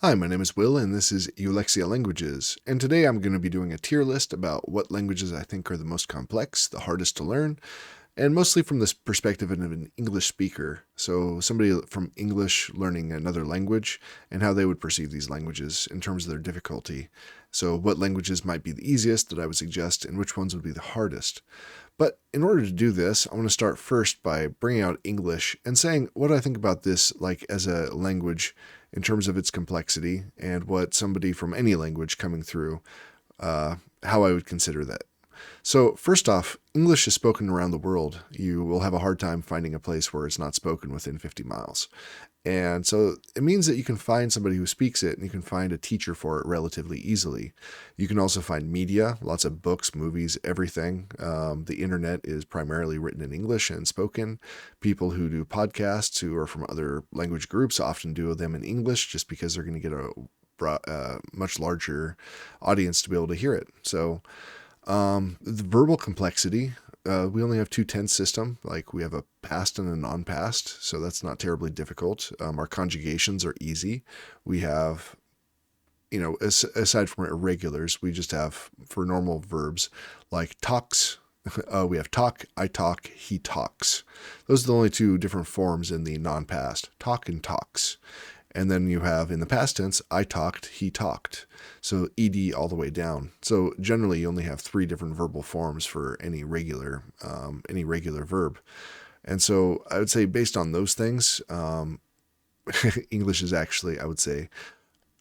Hi, my name is Will, and this is Eulexia Languages, and today I'm going to be doing a tier list about what languages I think are the most complex, the hardest to learn, and mostly from this perspective of an English speaker, so somebody from English learning another language, and how they would perceive these languages in terms of their difficulty. So what languages might be the easiest that I would suggest, and which ones would be the hardest. But in order to do this, I want to start first by bringing out English and saying what I think about this like as a language in terms of its complexity and what somebody from any language coming through, how I would consider that. So first off, English is spoken around the world. You will have a hard time finding a place where it's not spoken within 50 miles. And so it means that you can find somebody who speaks it and you can find a teacher for it relatively easily. You can also find media, lots of books, movies, everything. The internet is primarily written in English and spoken. People who do podcasts who are from other language groups often do them in English just because they're going to get a much larger audience to be able to hear it. So the verbal complexity, we only have two tense system. Like we have a past and a non-past, so that's not terribly difficult. Our conjugations are easy. We have, aside from irregulars, we just have for normal verbs like talks. We have talk, I talk, he talks. Those are the only two different forms in the non-past, talk and talks. And then you have in the past tense, I talked, he talked. So ed all the way down. So generally you only have three different verbal forms for any regular verb. And so I would say based on those things, English is actually, I would say,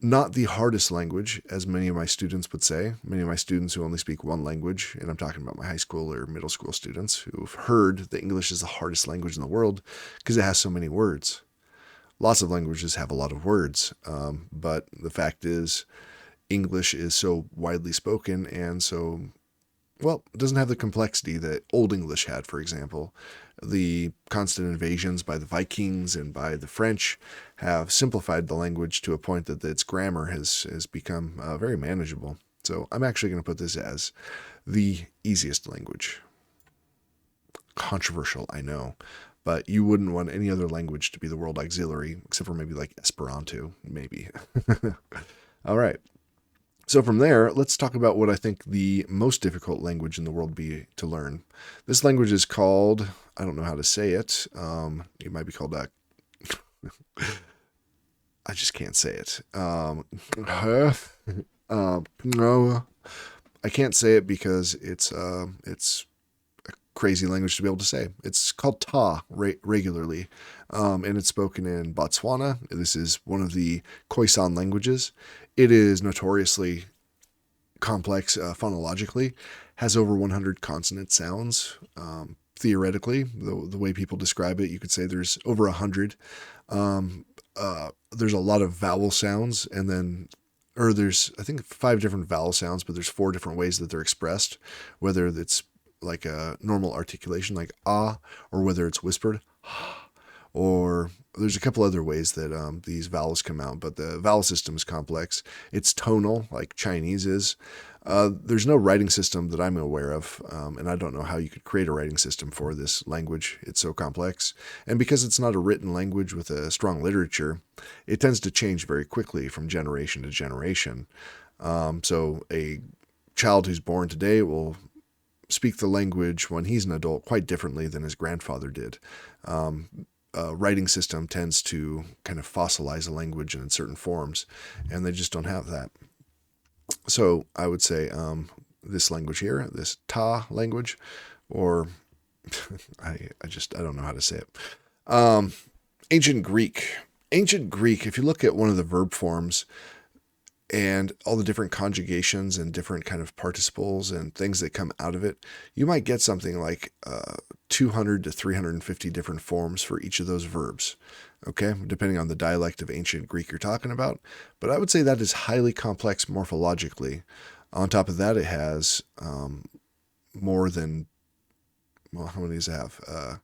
not the hardest language, as many of my students would say. Many of my students who only speak one language, and I'm talking about my high school or middle school students, who've heard that English is the hardest language in the world because it has so many words. Lots of languages have a lot of words, but the fact is English is so widely spoken and so, well, it doesn't have the complexity that Old English had, for example. The constant invasions by the Vikings and by the French have simplified the language to a point that its grammar has become very manageable. So I'm actually going to put this as the easiest language. Controversial, I know. But you wouldn't want any other language to be the world auxiliary, except for maybe like Esperanto, maybe. All right. So from there, let's talk about what I think the most difficult language in the world be to learn. This language is called, I don't know how to say it. It might be called I just can't say it. No, I can't say it because it's crazy language to be able to say. It's called Ta regularly, and it's spoken in Botswana. This is one of the Khoisan languages. It is notoriously complex phonologically, has over 100 consonant sounds. Theoretically, the way people describe it, you could say there's over 100. There's a lot of vowel sounds, and then there's, I think, 5 different vowel sounds, but there's 4 different ways that they're expressed, whether it's like a normal articulation like ah, or whether it's whispered, or there's a couple other ways that these vowels come out, but the vowel system is complex. It's tonal, like Chinese is. There's no writing system that I'm aware of, and I don't know how you could create a writing system for this language. It's so complex. And because it's not a written language with a strong literature, it tends to change very quickly from generation to generation. So a child who's born today will speak the language when he's an adult quite differently than his grandfather did. Writing system tends to kind of fossilize a language in certain forms, and they just don't have that. So I would say this language here, this Ta language, or I don't know how to say it. Ancient Greek. Ancient Greek, if you look at one of the verb forms, and all the different conjugations and different kind of participles and things that come out of it, you might get something like 200 to 350 different forms for each of those verbs, okay, depending on the dialect of ancient Greek you're talking about. But I would say that is highly complex morphologically. On top of that, it has more than, well, how many does it have?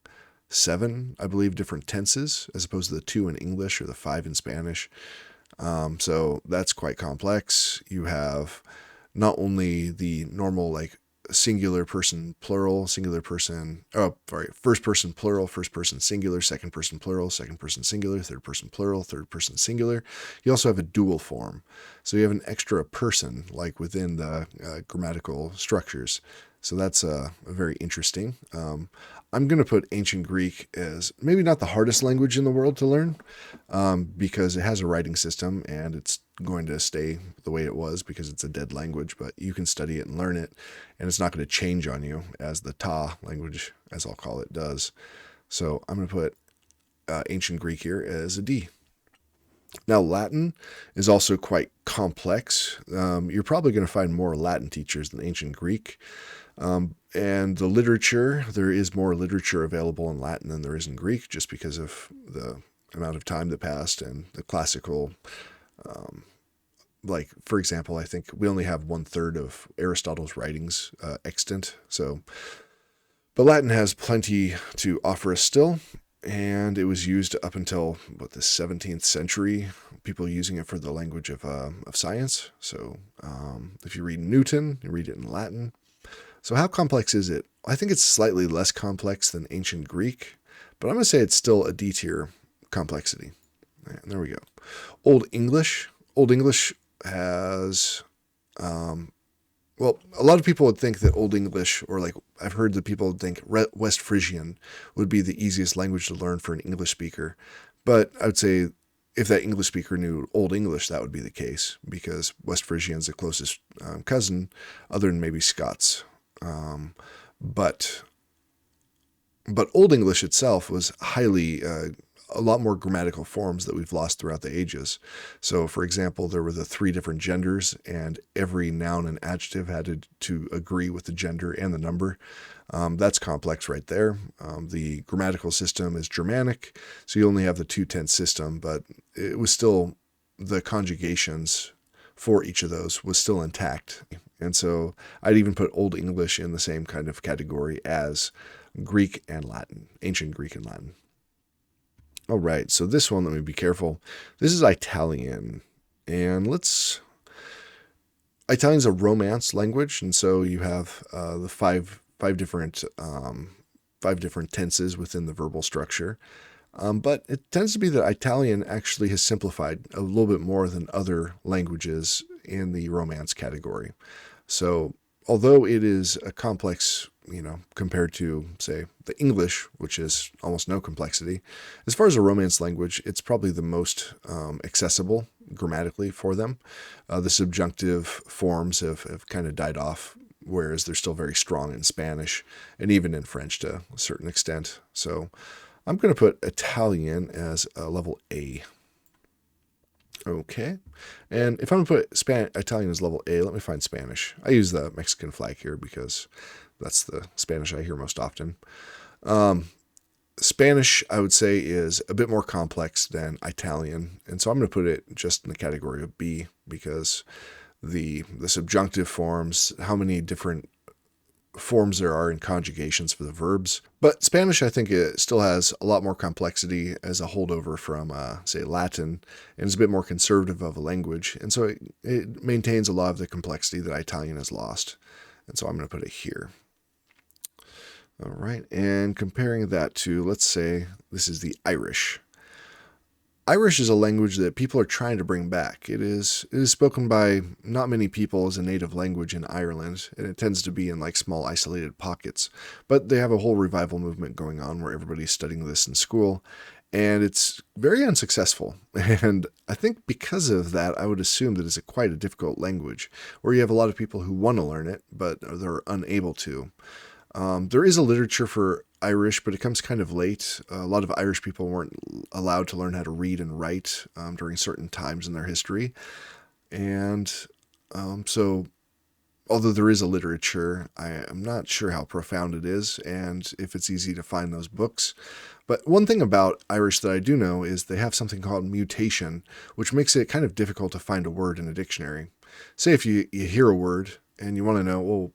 7, I believe, different tenses, as opposed to the 2 in English or the 5 in Spanish. So that's quite complex. You have not only the normal like singular person plural, singular person, first person plural, first person singular, second person plural, second person singular, third person plural, third person singular. You also have a dual form. So you have an extra person like within the grammatical structures. So that's very interesting. I'm going to put Ancient Greek as maybe not the hardest language in the world to learn because it has a writing system and it's going to stay the way it was because it's a dead language, but you can study it and learn it, and it's not going to change on you as the Ta language, as I'll call it, does. So I'm going to put Ancient Greek here as a D. Now, Latin is also quite complex. You're probably going to find more Latin teachers than Ancient Greek. And the literature, there is more literature available in Latin than there is in Greek, just because of the amount of time that passed and the classical, like, for example, I think we only have 1/3 of Aristotle's writings extant. But Latin has plenty to offer us still. And it was used up until, the 17th century, people using it for the language of science. So if you read Newton, you read it in Latin. So how complex is it? I think it's slightly less complex than Ancient Greek, but I'm going to say it's still a D tier complexity. And there we go. Old English. Old English has... a lot of people would think that Old English, or like I've heard that people think West Frisian would be the easiest language to learn for an English speaker. But I would say if that English speaker knew Old English, that would be the case, because West Frisian is the closest cousin, other than maybe Scots. But Old English itself was highly... a lot more grammatical forms that we've lost throughout the ages. So, for example, there were the 3 different genders, and every noun and adjective had to agree with the gender and the number. That's complex right there. The grammatical system is Germanic, so you only have the 2-tense system, but it was still, the conjugations for each of those was still intact. And so I'd even put Old English in the same kind of category as Greek and Latin, Ancient Greek and Latin. All right, so this one, let me be careful. This is Italian, and Italian's a Romance language, and so you have the five different tenses within the verbal structure. But it tends to be that Italian actually has simplified a little bit more than other languages in the Romance category. So although it is a complex, compared to, say, the English, which is almost no complexity, as far as a Romance language, it's probably the most accessible grammatically for them. The subjunctive forms have kind of died off, whereas they're still very strong in Spanish and even in French to a certain extent. So I'm going to put Italian as a level A. Okay, and if I'm going to put Italian as level A, let me find Spanish. I use the Mexican flag here because that's the Spanish I hear most often. Spanish, I would say, is a bit more complex than Italian, and so I'm going to put it just in the category of B because the subjunctive forms, how many different forms there are in conjugations for the verbs. But Spanish, I think, it still has a lot more complexity as a holdover from, say, Latin, and is a bit more conservative of a language, and so it maintains a lot of the complexity that Italian has lost. And so I'm going to put it here. All right, and comparing that to, let's say, this is the Irish. Irish is a language that people are trying to bring back. It is spoken by not many people as a native language in Ireland, and it tends to be in like small isolated pockets. But they have a whole revival movement going on where everybody's studying this in school, and it's very unsuccessful. And I think because of that, I would assume that it's quite a difficult language, where you have a lot of people who want to learn it, but they're unable to. There is a literature for Irish, but it comes kind of late. A lot of Irish people weren't allowed to learn how to read and write during certain times in their history. And so although there is a literature, I am not sure how profound it is and if it's easy to find those books. But one thing about Irish that I do know is they have something called mutation, which makes it kind of difficult to find a word in a dictionary. Say if you hear a word and you want to know, well,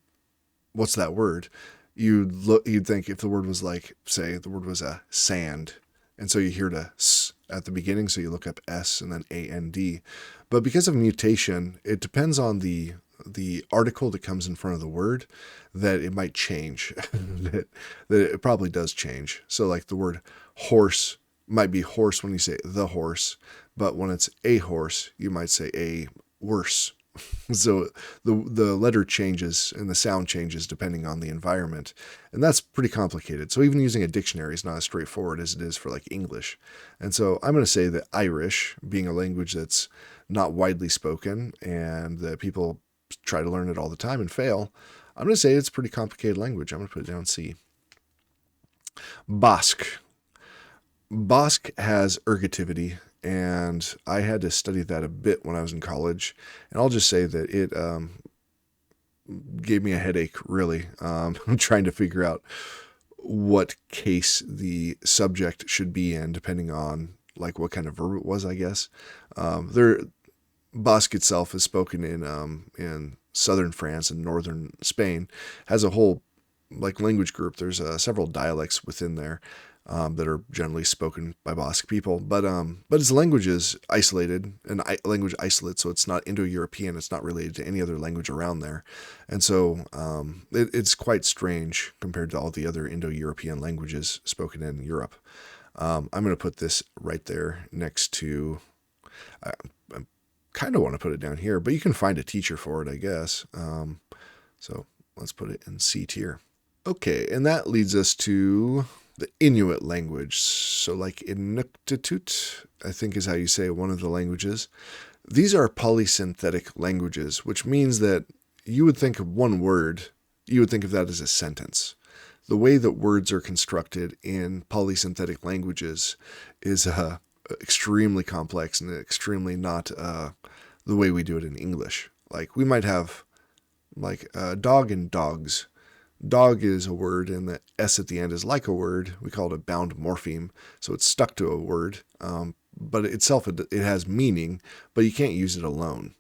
what's that word? You'd think if the word was like, say, the word was a sand, and so you hear the s at the beginning, so you look up s and then and. But because of mutation, it depends on the the article that comes in front of the word, that it might change. that it probably does change. So like the word horse might be horse when you say the horse, but when it's a horse, you might say a worse. So the letter changes and the sound changes depending on the environment. And that's pretty complicated. So even using a dictionary is not as straightforward as it is for like English. And so I'm going to say that Irish, being a language that's not widely spoken and that people try to learn it all the time and fail, I'm going to say it's a pretty complicated language. I'm going to put it down C. Basque. Basque has ergativity, and I had to study that a bit when I was in college. And I'll just say that it gave me a headache, really, trying to figure out what case the subject should be in, depending on like what kind of verb it was, I guess. Basque itself is spoken in southern France and northern Spain, has a whole like language group. There's several dialects within there that are generally spoken by Basque people, but its language is isolated, an language isolate, so it's not Indo-European. It's not related to any other language around there, and so it's quite strange compared to all the other Indo-European languages spoken in Europe. I'm going to put this right there next to. I kind of want to put it down here, but you can find a teacher for it, I guess. So let's put it in C tier. Okay, and that leads us to the Inuit language. So like Inuktitut, I think is how you say one of the languages. These are polysynthetic languages, which means that you would think of one word, you would think of that as a sentence. The way that words are constructed in polysynthetic languages is extremely complex and extremely not the way we do it in English. Like we might have like dog and dogs. Dog is a word, and the S at the end is like a word. We call it a bound morpheme, so it's stuck to a word. But itself, it has meaning, but you can't use it alone.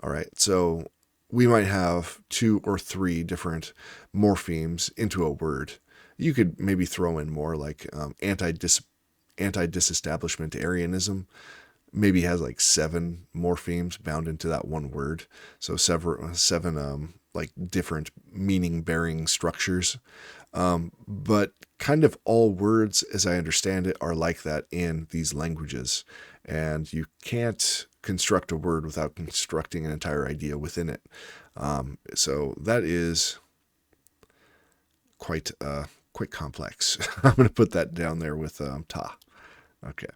All right, so we might have 2 or 3 different morphemes into a word. You could maybe throw in more like anti-disestablishmentarianism. Maybe has like 7 morphemes bound into that one word. So seven like different meaning-bearing structures. But kind of all words, as I understand it, are like that in these languages. And you can't construct a word without constructing an entire idea within it. So that is quite complex. I'm going to put that down there with ta. Okay.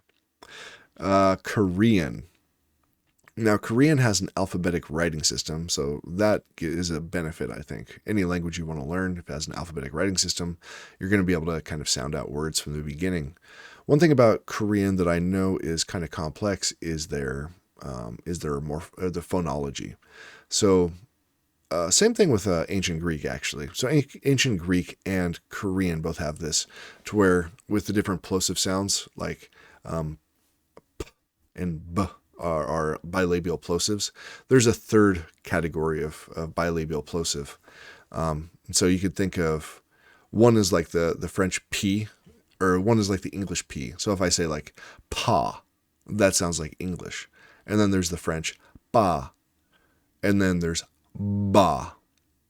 Korean. Now, Korean has an alphabetic writing system, so that is a benefit, I think. Any language you want to learn, if it has an alphabetic writing system, you're going to be able to kind of sound out words from the beginning. One thing about Korean that I know is kind of complex is the phonology. So, same thing with ancient Greek, actually. So ancient Greek and Korean both have this, to where with the different plosive sounds, like p and b, are bilabial plosives. There's a third category of bilabial plosive. So you could think of one is like the French P, or one is like the English P. So if I say like pa, that sounds like English. And then there's the French ba, and then there's ba.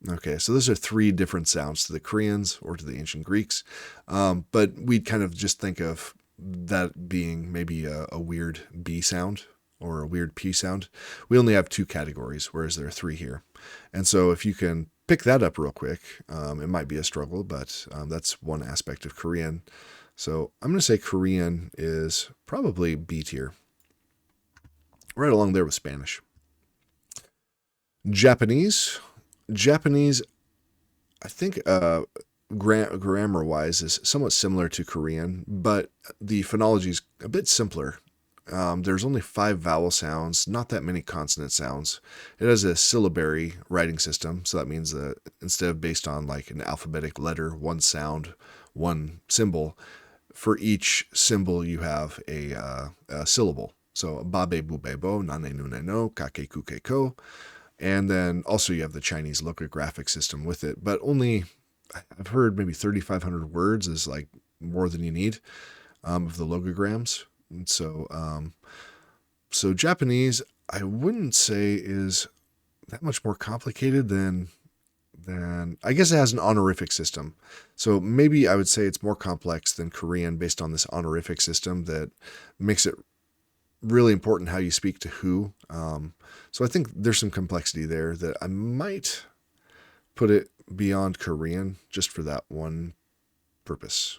Okay, so those are 3 different sounds to the Koreans or to the ancient Greeks. But we'd kind of just think of that being maybe a weird B sound or a weird P sound. We only have 2 categories, whereas there are 3 here. And so if you can pick that up real quick, it might be a struggle, but that's one aspect of Korean. So I'm going to say Korean is probably B tier. Right along there with Spanish. Japanese. Japanese, I think grammar-wise, is somewhat similar to Korean, but the phonology is a bit simpler. There's only 5 vowel sounds, not that many consonant sounds. It has a syllabary writing system, so that means that instead of based on like an alphabetic letter, 1 sound, 1 symbol, for each symbol you have a syllable. So babe bube bo, nane nune no, kake kuke ko. And then also you have the Chinese logographic system with it, but only, I've heard maybe 3,500 words is like more than you need of the logograms. And so Japanese, I wouldn't say is that much more complicated than I guess it has an honorific system. So maybe I would say it's more complex than Korean based on this honorific system that makes it really important how you speak to who. So I think there's some complexity there that I might put it beyond Korean just for that one purpose.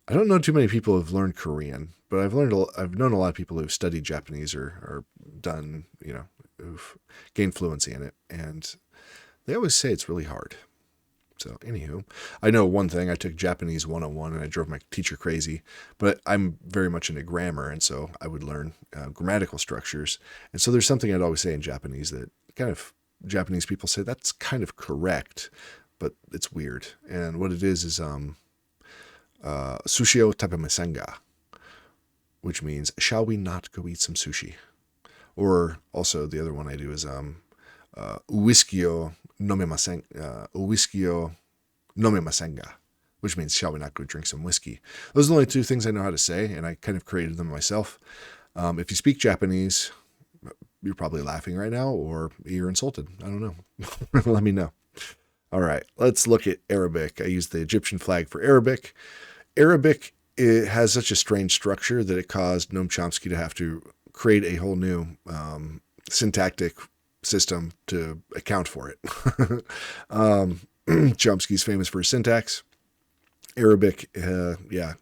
I don't know too many people who've learned Korean, but I've known a lot of people who've studied Japanese or done, who've gained fluency in it, and they always say it's really hard. So, anywho, I know one thing. I took Japanese 101 and I drove my teacher crazy, but I'm very much into grammar, and so I would learn grammatical structures. And so there's something I'd always say in Japanese that kind of Japanese people say that's kind of correct, but it's weird. And what it is sushi o tabemasen ga, which means, shall we not go eat some sushi? Or also the other one I do is whiskey o nomemasen ga, which means, shall we not go drink some whiskey? Those are the only two things I know how to say, and I kind of created them myself. If you speak Japanese, you're probably laughing right now, or you're insulted. I don't know. Let me know. All right, let's look at Arabic. I used the Egyptian flag for Arabic. Arabic, it has such a strange structure that it caused Noam Chomsky to have to create a whole new syntactic system to account for it. Chomsky's famous for his syntax. Arabic, the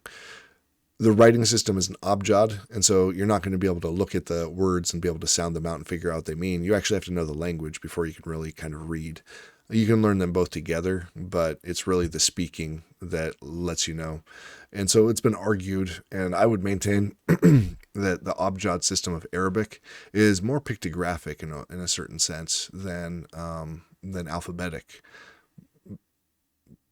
writing system is an abjad, and so you're not going to be able to look at the words and be able to sound them out and figure out what they mean. You actually have to know the language before you can really kind of read. You can learn them both together, but it's really the speaking that lets you know. And so it's been argued, and I would maintain that the abjad system of Arabic is more pictographic in a certain sense than alphabetic.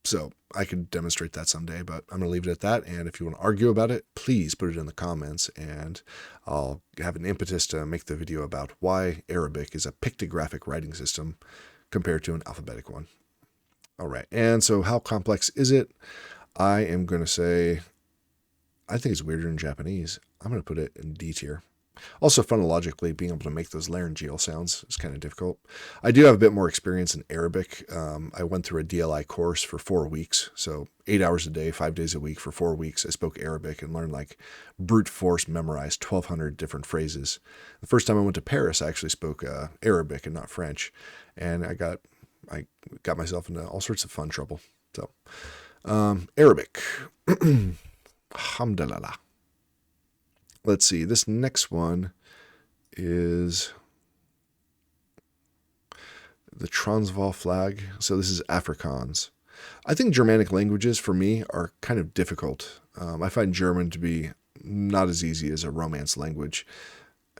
So I could demonstrate that someday, but I'm going to leave it at that. And if you want to argue about it, please put it in the comments, and I'll have an impetus to make the video about why Arabic is a pictographic writing system compared to an alphabetic one. All right, and so how complex is it? I am going to say, I think it's weirder than Japanese. I'm going to put it in D tier. Also, phonologically, being able to make those laryngeal sounds is kind of difficult. I do have a bit more experience in Arabic. I went through a DLI course for 4 weeks, so 8 hours a day, 5 days a week for 4 weeks. I spoke Arabic and learned like brute force memorized 1,200 different phrases. The first time I went to Paris, I actually spoke Arabic and not French, and I got myself into all sorts of fun trouble. So, Arabic. Alhamdulillah. Let's see, this next one is the Transvaal flag. So this is Afrikaans. I think Germanic languages, for me, are kind of difficult. I find German to be not as easy as a Romance language.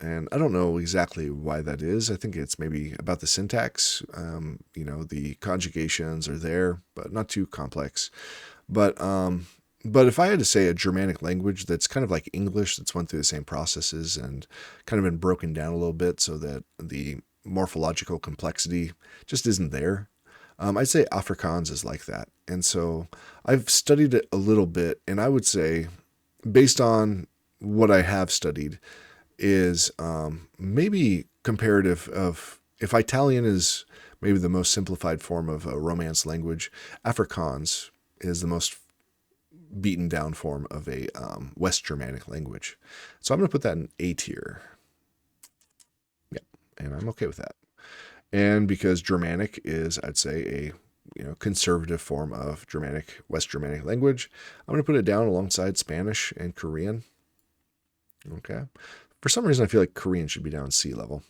And I don't know exactly why that is. I think it's maybe about the syntax. The conjugations are there, but not too complex. But if I had to say a Germanic language that's kind of like English, that's went through the same processes and kind of been broken down a little bit so that the morphological complexity just isn't there, I'd say Afrikaans is like that. And so I've studied it a little bit, and I would say, based on what I have studied, is maybe comparative of, if Italian is maybe the most simplified form of a Romance language, Afrikaans is the most beaten down form of a West Germanic language. So I'm going to put that in A tier. Yeah, and I'm okay with that. And because Germanic is, I'd say, a conservative form of West Germanic language, I'm going to put it down alongside Spanish and Korean. Okay. For some reason, I feel like Korean should be down C level.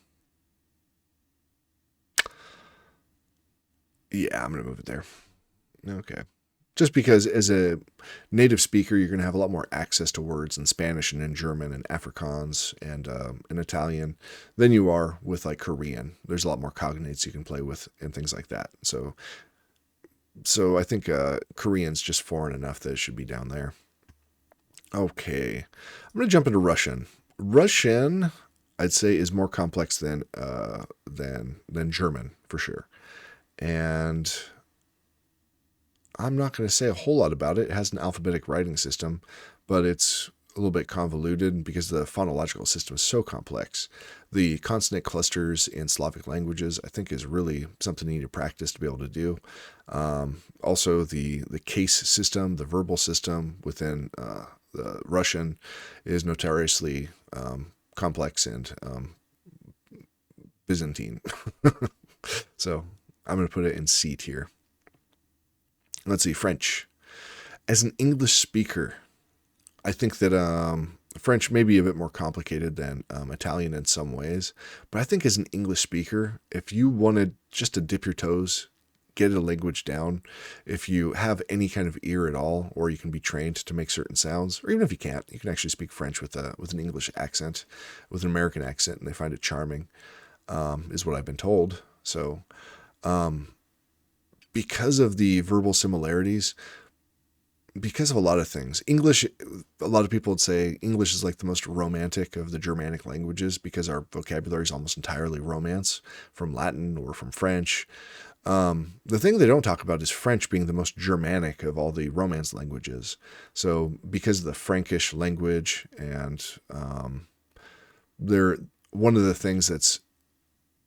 Yeah, I'm going to move it there. Okay. Just because as a native speaker, you're going to have a lot more access to words in Spanish and in German and Afrikaans and in Italian than you are with like Korean. There's a lot more cognates you can play with and things like that. So I think Korean's just foreign enough that it should be down there. Okay, I'm going to jump into Russian. Russian, I'd say, is more complex than German for sure. And I'm not going to say a whole lot about it. It has an alphabetic writing system, but it's a little bit convoluted because the phonological system is so complex. The consonant clusters in Slavic languages, I think, is really something you need to practice to be able to do. Also, the case system, the verbal system within the Russian is notoriously complex and Byzantine. So I'm going to put it in C tier. Let's see, French. As an English speaker, I think that French may be a bit more complicated than Italian in some ways, but I think as an English speaker, if you wanted just to dip your toes, get a language down, if you have any kind of ear at all, or you can be trained to make certain sounds, or even if you can't, you can actually speak French with an English accent, with an American accent, and they find it charming, is what I've been told. So because of the verbal similarities, because of a lot of things, English, a lot of people would say English is like the most romantic of the Germanic languages because our vocabulary is almost entirely Romance from Latin or from French. The thing they don't talk about is French being the most Germanic of all the Romance languages. So because of the Frankish language, and one of the things that's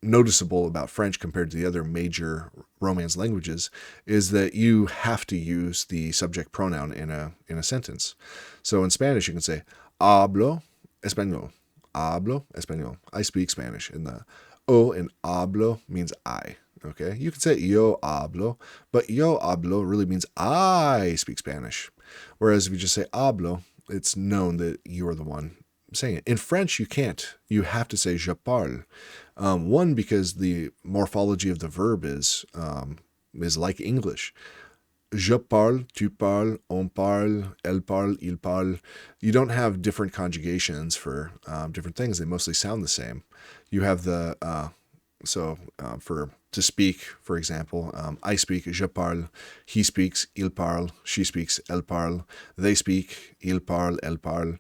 noticeable about French compared to the other major Romance languages is that you have to use the subject pronoun in a sentence. So in Spanish, you can say hablo español, hablo español. I speak Spanish, and the o in hablo means I. Okay, you can say yo hablo, but yo hablo really means I speak Spanish. Whereas if you just say hablo, it's known that you're the one saying it. In French, you can't. You have to say je parle. One, because the morphology of the verb is like English. Je parle, tu parles, on parle, elle parle, il parle. You don't have different conjugations for different things. They mostly sound the same. You have the for to speak, for example, I speak, je parle. He speaks, il parle. She speaks, elle parle. They speak, il parle, elle parle.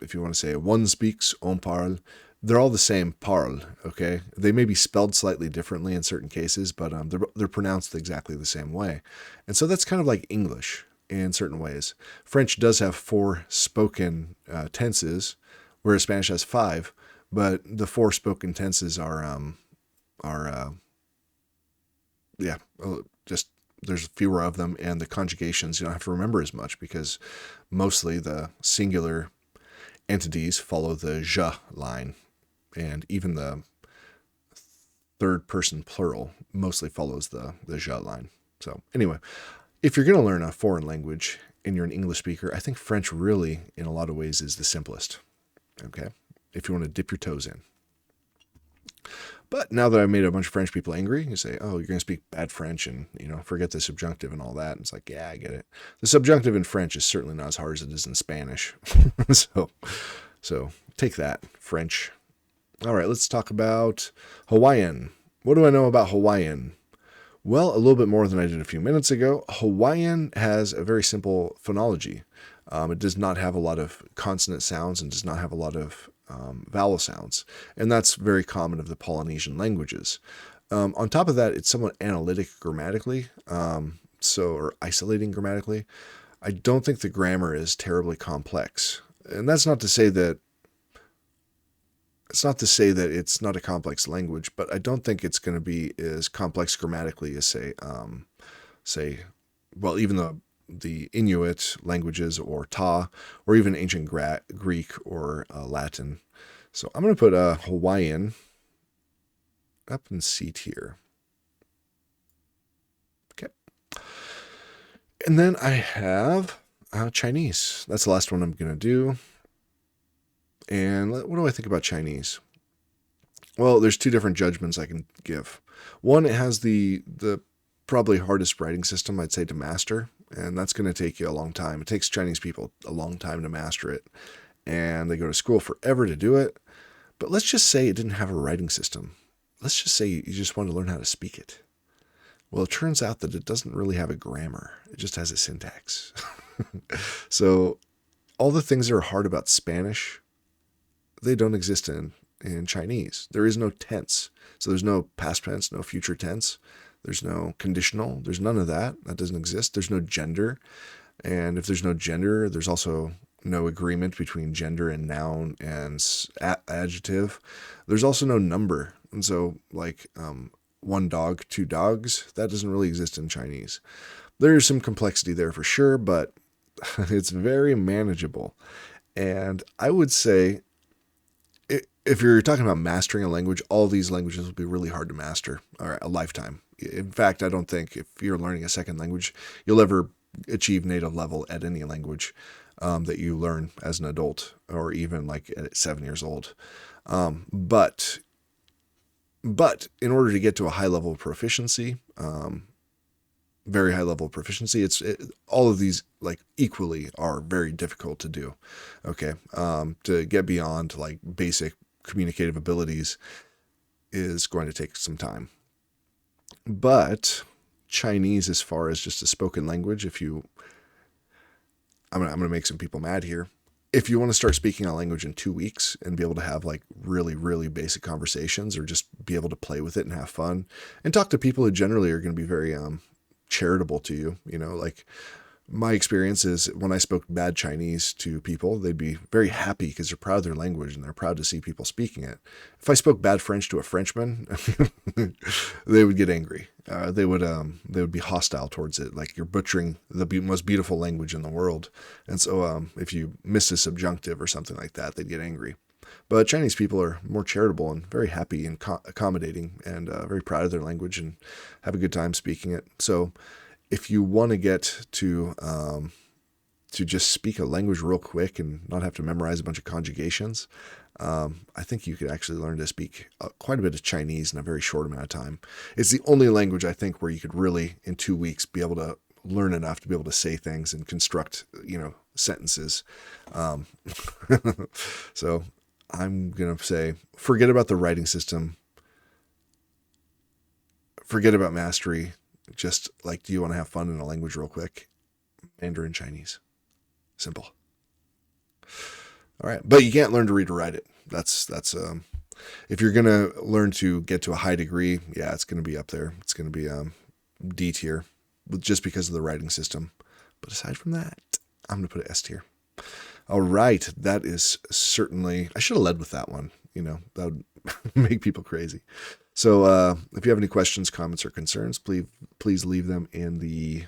If you want to say one speaks, on parle, they're all the same, parle, okay? They may be spelled slightly differently in certain cases, but they're pronounced exactly the same way. And so that's kind of like English in certain ways. French does have 4 spoken tenses, whereas Spanish has 5, but the 4 spoken tenses just there's fewer of them, and the conjugations you don't have to remember as much because mostly the singular entities follow the je line, and even the third person plural mostly follows the je line. So anyway, if you're going to learn a foreign language and you're an English speaker, I think French really, in a lot of ways, is the simplest. Okay, if you want to dip your toes in. But now that I've made a bunch of French people angry, you say, oh, you're going to speak bad French and, forget the subjunctive and all that. And it's like, yeah, I get it. The subjunctive in French is certainly not as hard as it is in Spanish. So take that, French. All right, let's talk about Hawaiian. What do I know about Hawaiian? Well, a little bit more than I did a few minutes ago. Hawaiian has a very simple phonology. It does not have a lot of consonant sounds and does not have a lot of vowel sounds. And that's very common of the Polynesian languages. On top of that, it's somewhat analytic grammatically, or isolating grammatically. I don't think the grammar is terribly complex. And that's not to say that it's not a complex language, but I don't think it's going to be as complex grammatically as even the Inuit languages or Ta, or even ancient Greek or Latin. So I'm going to put Hawaiian up in C tier. Okay. And then I have Chinese. That's the last one I'm going to do. And what do I think about Chinese? Well, there's 2 different judgments I can give. One, it has the probably hardest writing system, I'd say, to master. And that's going to take you a long time. It takes Chinese people a long time to master it. And they go to school forever to do it. But let's just say it didn't have a writing system. Let's just say you just want to learn how to speak it. Well, it turns out that it doesn't really have a grammar. It just has a syntax. So all the things that are hard about Spanish, they don't exist in Chinese. There is no tense. So there's no past tense, no future tense. There's no conditional. There's none of that. That doesn't exist. There's no gender. And if there's no gender, there's also no agreement between gender and noun and adjective. There's also no number. And so, like, one dog, two dogs, that doesn't really exist in Chinese. There's some complexity there for sure, but it's very manageable. And I would say, if you're talking about mastering a language, all these languages will be really hard to master, or a lifetime. In fact, I don't think if you're learning a second language, you'll ever achieve native level at any language that you learn as an adult, or even like at 7 years old. But in order to get to a high level of proficiency, very high level of proficiency, all of these like equally are very difficult to do. Okay, to get beyond like basic communicative abilities is going to take some time. But Chinese, as far as just a spoken language, I'm gonna make some people mad here. If you want to start speaking a language in 2 weeks and be able to have like really, really basic conversations, or just be able to play with it and have fun and talk to people who generally are going to be very charitable to you, like my experience is when I spoke bad Chinese to people, they'd be very happy because they're proud of their language and they're proud to see people speaking it. If I spoke bad French to a Frenchman, they would get angry. They would be hostile towards it, like you're butchering the most beautiful language in the world. And so if you missed a subjunctive or something like that, they'd get angry. But Chinese people are more charitable and very happy and accommodating, and very proud of their language and have a good time speaking it. So if you want to get to just speak a language real quick and not have to memorize a bunch of conjugations, I think you could actually learn to speak quite a bit of Chinese in a very short amount of time. It's the only language, I think, where you could really, in 2 weeks, be able to learn enough to be able to say things and construct, sentences. So I'm going to say, forget about the writing system. Forget about mastery. Just like, do you want to have fun in a language real quick? Mandarin Chinese. Simple. All right. But you can't learn to read or write it. That's if you're going to learn to get to a high degree, yeah, it's going to be up there. It's going to be D tier, just because of the writing system. But aside from that, I'm going to put an S tier. All right. That is certainly, I should have led with that one. That would make people crazy. So if you have any questions, comments, or concerns, please leave them in the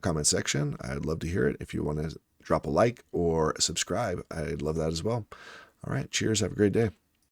comment section. I'd love to hear it. If you want to drop a like or subscribe, I'd love that as well. All right. Cheers. Have a great day.